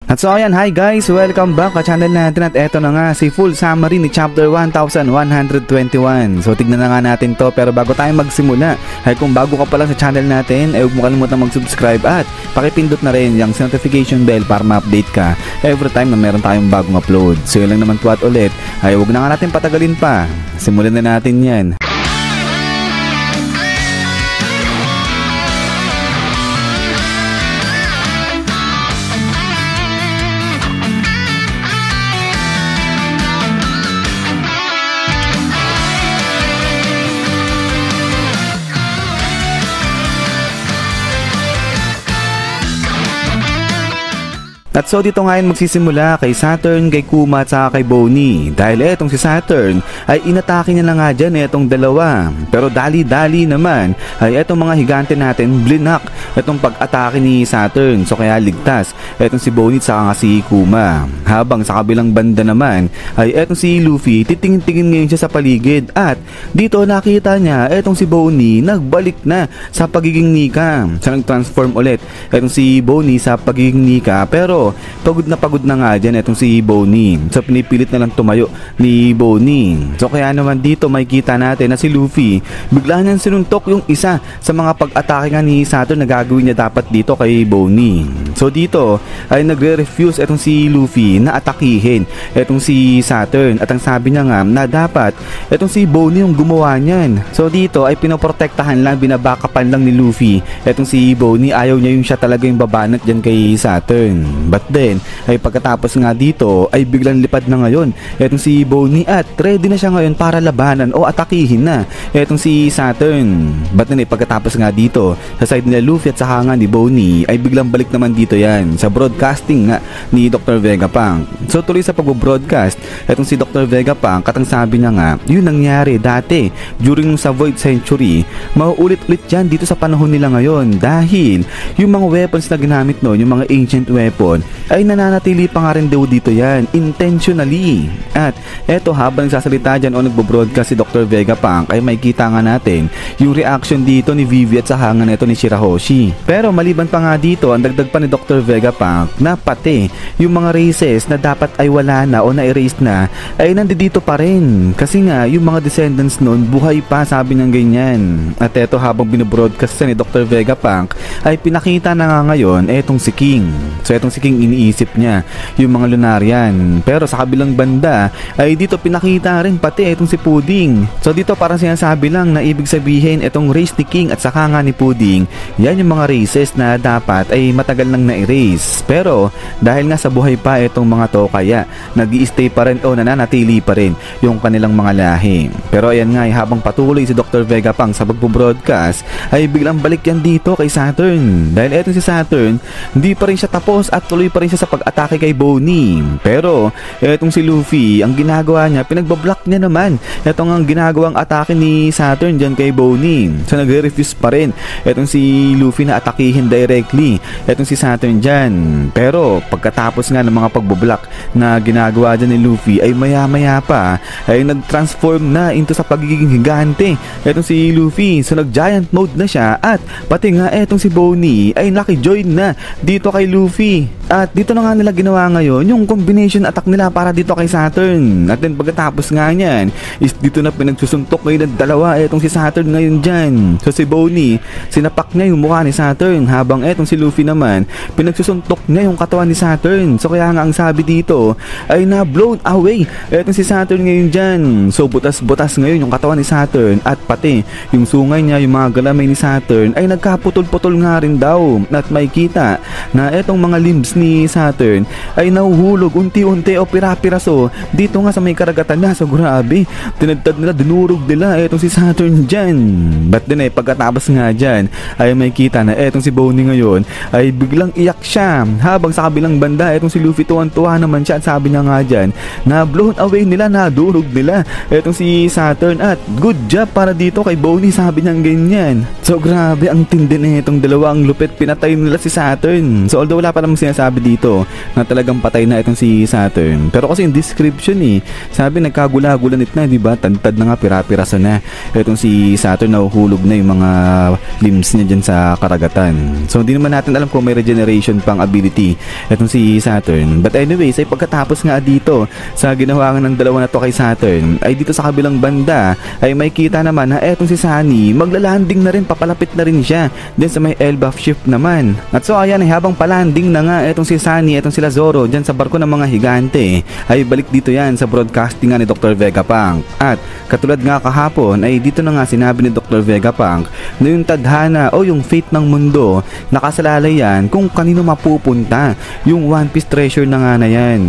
At so ayan, hi guys, welcome back sa channel natin at eto na nga si full summary ni chapter 1121. So tignan na nga natin to, pero bago tayo magsimula ay kung bago ka pa lang sa channel natin ay huwag mo kalimutan mag-subscribe at pakipindot na rin yung notification bell para ma-update ka every time na meron tayong bagong upload. So yun lang naman po at ulit ay huwag na nga natin patagalin pa, simulan na natin yan. At so dito ngayon magsisimula kay Saturn, kay Kuma at saka kay Bonnie. Dahil etong si Saturn ay inatake niya na nga dyan etong dalawa. Pero dali-dali naman ay etong mga higante natin blinak etong pag-atake ni Saturn. So kaya ligtas etong si Bonnie at saka nga si Kuma. Habang sa kabilang banda naman ay etong si Luffy titingin-tingin ngayon siya sa paligid. At dito nakita niya etong si Bonnie nagbalik na sa pagiging Nika. Siya nag-transform ulit etong si Bonnie sa pagiging Nika. Pero pagod na nga dyan itong si Bonnie. So pinipilit na lang tumayo ni Bonnie. So kaya naman dito may kita natin na si Luffy bigla niyang sinuntok yung isa sa mga pag-atake nga ni Saturn na gagawin niya dapat dito kay Bonnie. So dito ay nagre-refuse itong si Luffy na atakihin itong si Saturn. At ang sabi niya nga na dapat itong si Bonnie yung gumawa niyan. So dito ay pinoprotektahan lang, binabakapan lang ni Luffy itong si Bonnie. Ayaw niya yung siya talaga yung babanat dyan kay Saturn. But then, ay pagkatapos nga dito, ay biglang lipad na ngayon etong si Bonnie at ready na siya ngayon para labanan o atakihin na etong si Saturn. But then, ay pagkatapos nga dito, sa side nila Luffy at saka nga ni Bonnie, ay biglang balik naman dito yan sa broadcasting nga ni Dr. Vegapunk. So tuloy sa pag-broadcast, etong si Dr. Vegapunk, katang sabi niya nga, yun nangyari dati during sa Void Century, mauulit-ulit yan dito sa panahon nila ngayon dahil yung mga weapons na ginamit noon, yung mga ancient weapon, ay nananatili pa nga rin daw dito yan intentionally. At eto habang nagsasalita dyan o nagbo-broadcast si Dr. Vegapunk ay may kita nga natin yung reaction dito ni Vivi at saka nga neto ni Shirahoshi. Pero maliban pa nga dito, ang dagdag pa ni Dr. Vegapunk na pati yung mga races na dapat ay wala na o na-erase na ay nandito pa rin kasi nga yung mga descendants noon buhay pa, sabi niyang ganyan. At eto habang binobroadcast ni Dr. Vegapunk ay pinakita na nga ngayon etong si King. So etong si King iniisip niya yung mga Lunarian, pero sa kabilang banda ay dito pinakita rin pati itong si Pudding. So dito parang sinasabi lang na ibig sabihin itong race ni King at saka nga ni Pudding, yan yung mga races na dapat ay matagal nang na-erase. Pero dahil nga sa buhay pa itong mga to kaya nag-i-stay pa rin o nananatili pa rin yung kanilang mga lahi. Pero ayan nga habang patuloy si Dr. Vegapunk sa pagpo-broadcast ay biglang balik yan dito kay Saturn. Dahil etong si Saturn hindi pa rin siya tapos at tuloy pa rin siya sa pag-atake kay Bonnie. Pero etong si Luffy, ang ginagawa niya, pinagbablock niya naman etong ang ginagawang atake ni Saturn dyan kay Bonnie. So nagre-refuse pa rin etong si Luffy na atakihin directly etong si Saturn dyan. Pero pagkatapos nga ng mga pagbablock na ginagawa dyan ni Luffy ay maya-maya pa ay nag-transform na into sa pagiging higante etong si Luffy. So nag-giant mode na siya at pati nga etong si Bonnie ay naki-join na dito kay Luffy. At dito na nga nila ginawa ngayon yung combination attack nila para dito kay Saturn. At then pagkatapos nga niyan is dito na pinagsusuntok ngayon ng dalawa etong si Saturn ngayon dyan. So si Bonnie sinapak niya yung mukha ni Saturn habang etong si Luffy naman pinagsusuntok niya yung katawan ni Saturn. So kaya nga ang sabi dito ay na blown away etong si Saturn ngayon dyan. So butas-butas ngayon yung katawan ni Saturn at pati yung sungay niya, yung mga galamay ni Saturn ay nagkaputol-putol nga rin daw. At may kita na etong mga limbs ni Saturn ay nahuhulog unti-unti o pira-piraso dito nga sa may karagatan na. So grabe, tinagtad nila, dinurog nila etong si Saturn dyan. But then pagkatapos nga dyan ay may kita na etong si Bonnie ngayon ay biglang iyak siya habang sa kabilang banda etong si Luffy tuwan-tuwa naman siya at sabi niya nga dyan na blown away nila, nadurog nila etong si Saturn at good job para dito kay Bonnie, sabi niya ganyan. So grabe, ang tindi na itong dalawa, ang lupit, pinatay nila si Saturn. So although wala pa namang sinasabi sinasabi dito na talagang patay na itong si Saturn. Pero kasi yung description sabi nagkagula-gulanit na, di ba? Tantad na nga, pira-piraso na. Itong si Saturn nahuhulog na yung mga limbs niya dyan sa karagatan. So hindi naman natin alam kung may regeneration pang ability itong si Saturn. But anyways, ay pagkatapos nga dito sa ginawa ng dalawa na to kay Saturn, ay dito sa kabilang banda ay may kita naman na etong si Sunny maglalanding na rin, papalapit na rin siya din sa may Elbaf ship naman. At so ayan, ay habang palanding na nga etong si Sunny, etong sila Zoro dyan sa barko ng mga higante, ay balik dito yan sa broadcasting nga ni Dr. Vegapunk. At katulad nga kahapon ay dito na nga sinabi ni Dr. Vegapunk na yung tadhana o yung fate ng mundo nakasalalay yan kung kanino mapupunta yung One Piece treasure na nga na yan.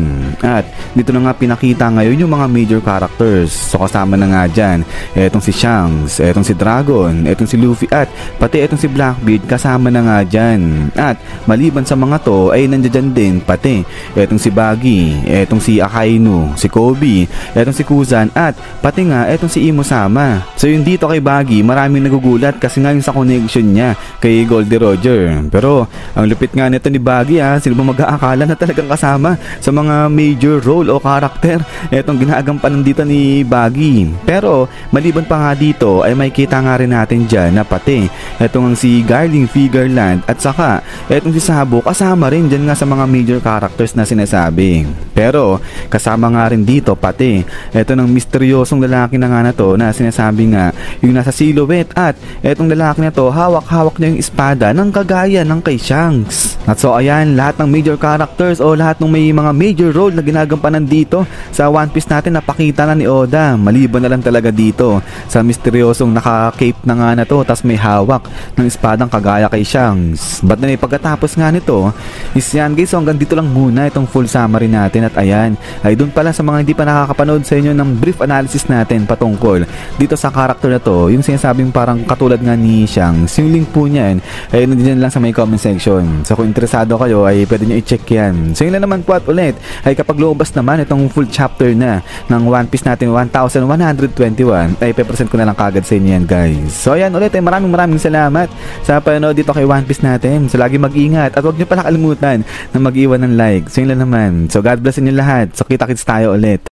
At dito na nga pinakita ngayon yung mga major characters. So kasama na nga dyan etong si Shanks, etong si Dragon, etong si Luffy, at pati etong si Blackbeard kasama na nga dyan. At maliban sa mga to ay nandiyan din pati etong si Buggy, etong si Akainu, si Kobe, etong si Kuzan, at pati nga etong si Imo Sama. So yung dito kay Buggy, maraming nagugulat kasi nga yung sa connection niya kay Goldie Roger. Pero ang lupit nga nito ni Buggy, sino ba mag-aakala na talagang kasama sa mga major role o karakter etong ginagampanan dito ni Buggy. Pero maliban pa nga dito ay may kita nga rin natin dyan na pati etong si Garling Figureland at saka etong si Sabo kasama rin dyan nga sa mga major characters na sinasabi. Pero kasama nga rin dito pati eto ng misteryosong lalaki na nga na to na sinasabi nga yung nasa silhouette, at etong lalaki na to hawak-hawak niya yung espada ng kagaya ng kay Shanks. At so ayan, lahat ng major characters o lahat ng may mga major role na ginagampanan dito sa One Piece natin napakita na ni Oda. Maliban na lang talaga dito sa misteryosong naka-cape na nga na to tas may hawak ng espadang kagaya kay Shanks. But na pagkatapos nga nito is yan guys, so hanggang dito lang muna itong full summary natin. At ayan, ay dun pala sa mga hindi pa nakakapanood sa inyo ng brief analysis natin patungkol dito sa character na to, yung sinasabing parang katulad nga ni Shanks, yung link po niyan ay nandiyan lang sa may comment section. So kung interesado kayo ay pwede nyo i-check yan. So yun lang naman po, at ulit ay kapag lumabas naman itong full chapter na ng One Piece natin 1121 ay pe-present ko na lang kagad sa inyo yan guys. So ayan ulit, ay maraming salamat sa panonood dito kay One Piece natin. So lagi mag-ingat at huwag nyo pala kalimutan na mag-iwan ng like. So yun lang naman. So God bless inyo lahat. So kita-kits tayo ulit.